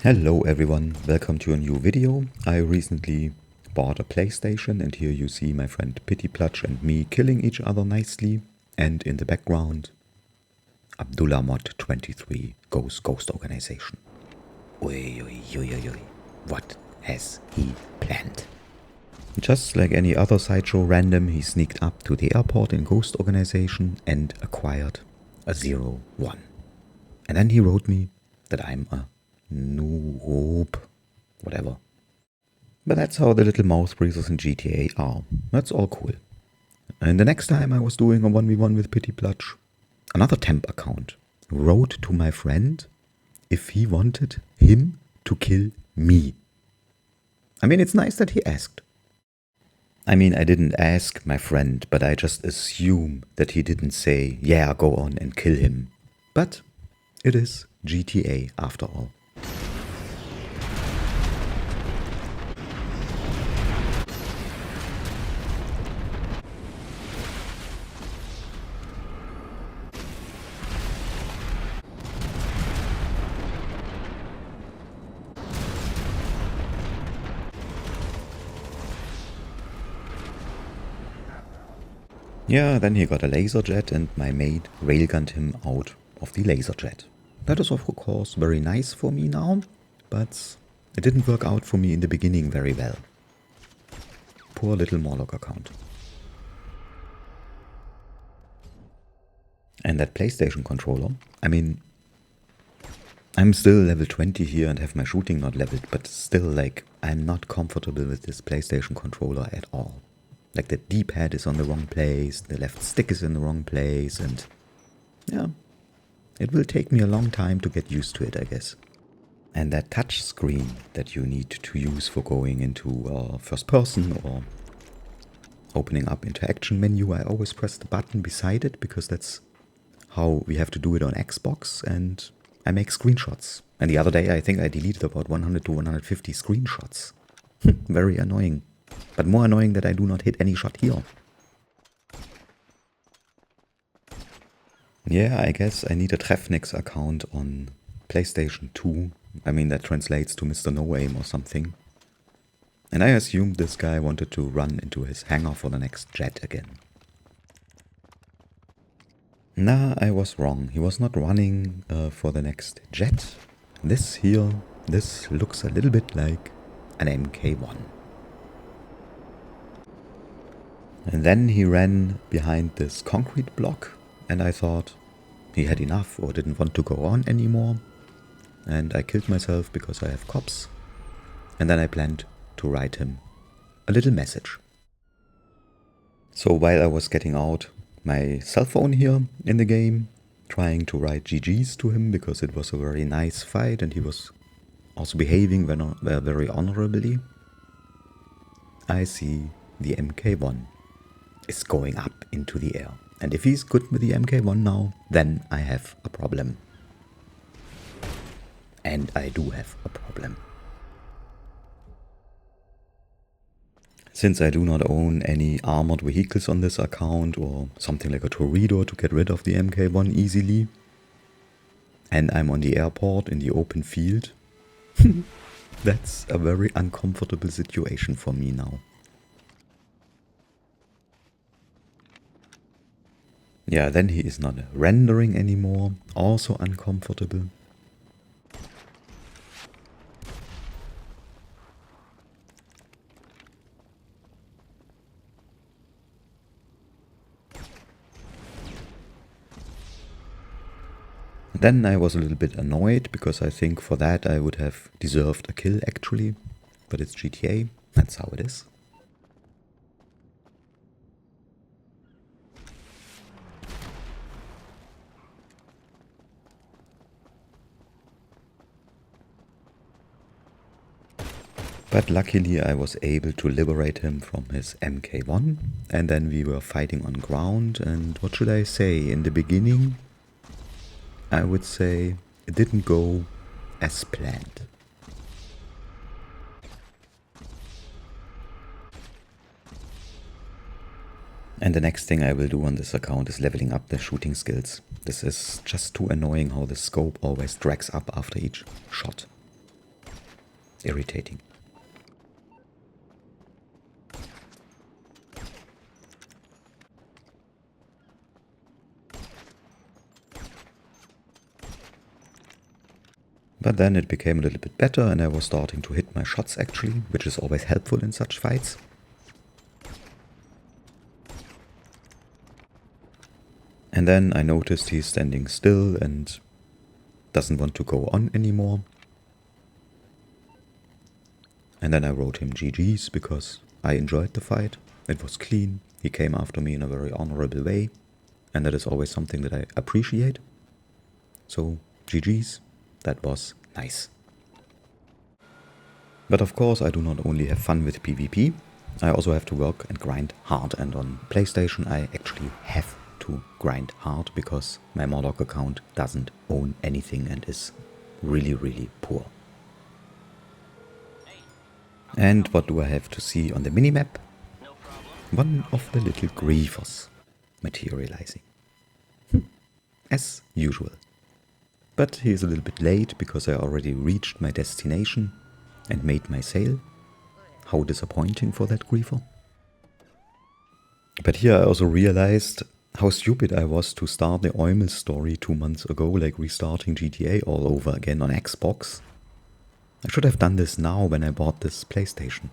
Hello everyone, welcome to a new video. I recently bought a PlayStation and here you see my friend Pityplutch and me killing each other nicely, and in the background AbdullahMod23 goes Ghost Organization. Oi, oi, oi, oi, oi. What has he planned? Just like any other SideshowRandom, he sneaked up to the airport in Ghost Organization and acquired a 0-1. And then he wrote me that I'm a noob, whatever. But that's how the little mouth breathers in GTA are. That's all cool. And the next time I was doing a 1v1 with Pityplutch, another temp account wrote to my friend if he wanted him to kill me. I mean, it's nice that he asked. I mean, I didn't ask my friend, but I just assume that he didn't say, yeah, go on and kill him. But it is GTA after all. Yeah, then he got a laser jet and my mate railgunned him out of the laser jet. That is of course very nice for me now, but it didn't work out for me in the beginning very well. Poor little Morlock account. And that PlayStation controller, I mean, I'm still level 20 here and have my shooting not leveled, but still, like, I'm not comfortable with this PlayStation controller at all. Like, the D-pad is on the wrong place, the left stick is in the wrong place, and yeah, it will take me a long time to get used to it, I guess. And that touch screen that you need to use for going into first person or opening up interaction menu, I always press the button beside it because that's how we have to do it on Xbox, and I make screenshots. And the other day I think I deleted about 100 to 150 screenshots. Very annoying. But more annoying that I do not hit any shot here. Yeah, I guess I need a Trefnix account on PlayStation 2. I mean, that translates to Mr. No Aim or something. And I assumed this guy wanted to run into his hangar for the next jet again. Nah, I was wrong. He was not running for the next jet. This looks a little bit like an MK1. And then he ran behind this concrete block, and I thought he had enough or didn't want to go on anymore. And I killed myself because I have cops. And then I planned to write him a little message. So while I was getting out my cell phone here in the game, trying to write GG's to him because it was a very nice fight and he was also behaving very honorably, I see the MK1 is going up into the air. And if he's good with the MK1 now, then I have a problem. And I do have a problem. Since I do not own any armored vehicles on this account or something like a Torpedo to get rid of the MK1 easily, and I'm on the airport in the open field, that's a very uncomfortable situation for me now. Yeah, then he is not rendering anymore, also uncomfortable. Then I was a little bit annoyed because I think for that I would have deserved a kill actually, but it's GTA, that's how it is. But luckily I was able to liberate him from his MK1, and then we were fighting on ground, and what should I say, in the beginning I would say it didn't go as planned. And the next thing I will do on this account is leveling up the shooting skills. This is just too annoying how the scope always drags up after each shot. irritating. But then it became a little bit better and I was starting to hit my shots actually, which is always helpful in such fights. And then I noticed he's standing still and doesn't want to go on anymore. And then I wrote him GG's because I enjoyed the fight. It was clean. He came after me in a very honorable way. And that is always something that I appreciate. So GG's, that was nice. But of course I do not only have fun with PvP. I also have to work and grind hard. And on PlayStation I actually have to grind hard because my Mordok account doesn't own anything and is really poor. And what do I have to see on the minimap? One of the little griefers materializing. As usual. But he is a little bit late because I already reached my destination and made my sale. How disappointing for that griefer. But here I also realized how stupid I was to start the Eumel story 2 months ago, like restarting GTA all over again on Xbox. I should have done this now when I bought this PlayStation,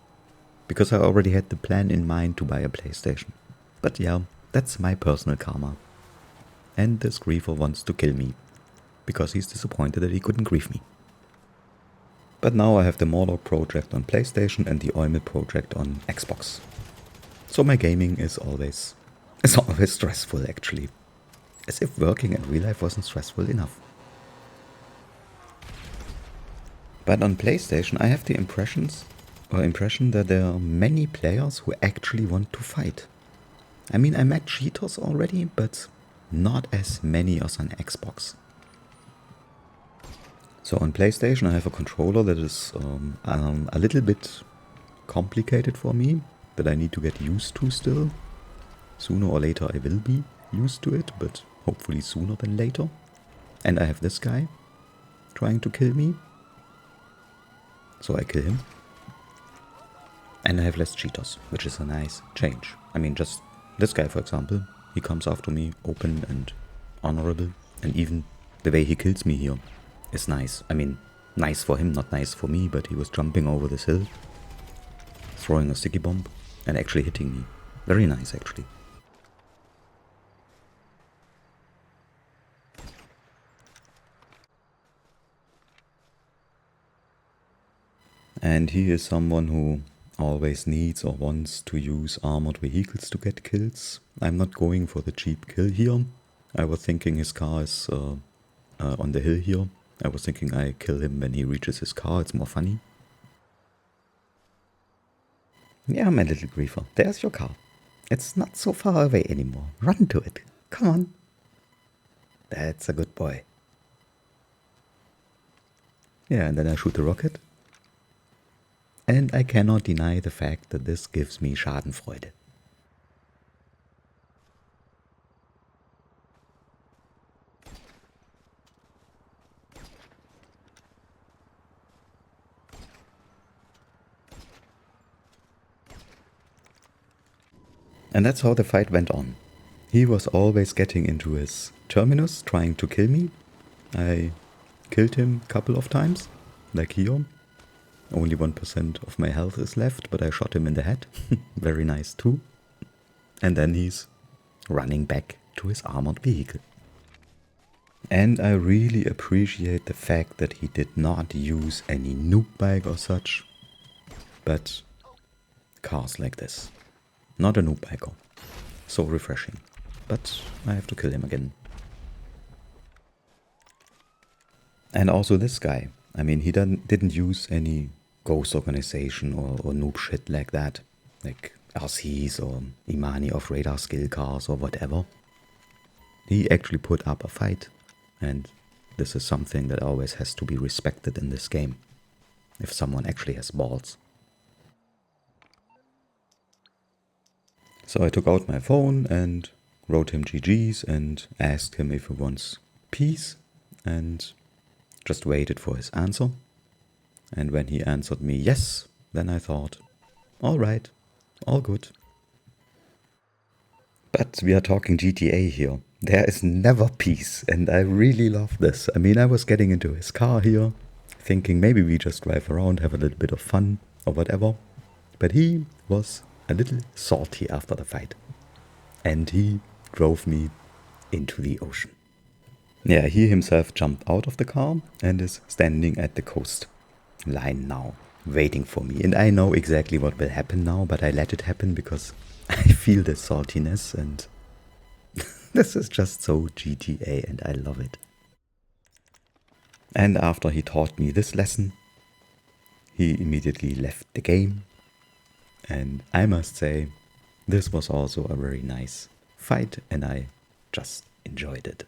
because I already had the plan in mind to buy a PlayStation. But yeah, that's my personal karma. And this griefer wants to kill me, because he's disappointed that he couldn't grief me. But now I have the Mordok project on PlayStation and the Eumel project on Xbox. So my gaming is always stressful actually. As if working in real life wasn't stressful enough. But on PlayStation I have the impression that there are many players who actually want to fight. I mean, I met cheaters already, but not as many as on Xbox. So on PlayStation I have a controller that is a little bit complicated for me, that I need to get used to still. Sooner or later I will be used to it, but hopefully sooner than later. And I have this guy trying to kill me. So I kill him. And I have less cheaters, which is a nice change. I mean, just this guy, for example, he comes after me open and honorable. And even the way he kills me here is nice. I mean, nice for him, not nice for me, but he was jumping over this hill, throwing a sticky bomb, and actually hitting me. Very nice, actually. And he is someone who always needs or wants to use armored vehicles to get kills. I'm not going for the cheap kill here. I was thinking his car is on the hill here. I was thinking I kill him when he reaches his car, it's more funny. Yeah, my little griefer, there's your car. It's not so far away anymore. Run to it. Come on. That's a good boy. Yeah, and then I shoot the rocket. And I cannot deny the fact that this gives me Schadenfreude. And that's how the fight went on. He was always getting into his terminus, trying to kill me. I killed him a couple of times, like here. Only 1% of my health is left, but I shot him in the head. Very nice too. And then he's running back to his armored vehicle. And I really appreciate the fact that he did not use any noob bike or such, but cars like this. Not a noob biker. So refreshing. But I have to kill him again. And also this guy. I mean, he didn't use any ghost organization or noob shit like that. Like RCs or Imani off radar skill cars or whatever. He actually put up a fight. And this is something that always has to be respected in this game. If someone actually has balls. So I took out my phone and wrote him GG's and asked him if he wants peace and just waited for his answer. And when he answered me yes, then I thought, all right, all good. But we are talking GTA here. There is never peace, and I really love this. I mean, I was getting into his car here, thinking maybe we just drive around, have a little bit of fun, or whatever. But he was a little salty after the fight. And he drove me into the ocean. Yeah, he himself jumped out of the car and is standing at the coastline now, waiting for me. And I know exactly what will happen now, but I let it happen because I feel the saltiness, and this is just so GTA and I love it. And after he taught me this lesson, he immediately left the game. And I must say, this was also a very nice fight and I just enjoyed it.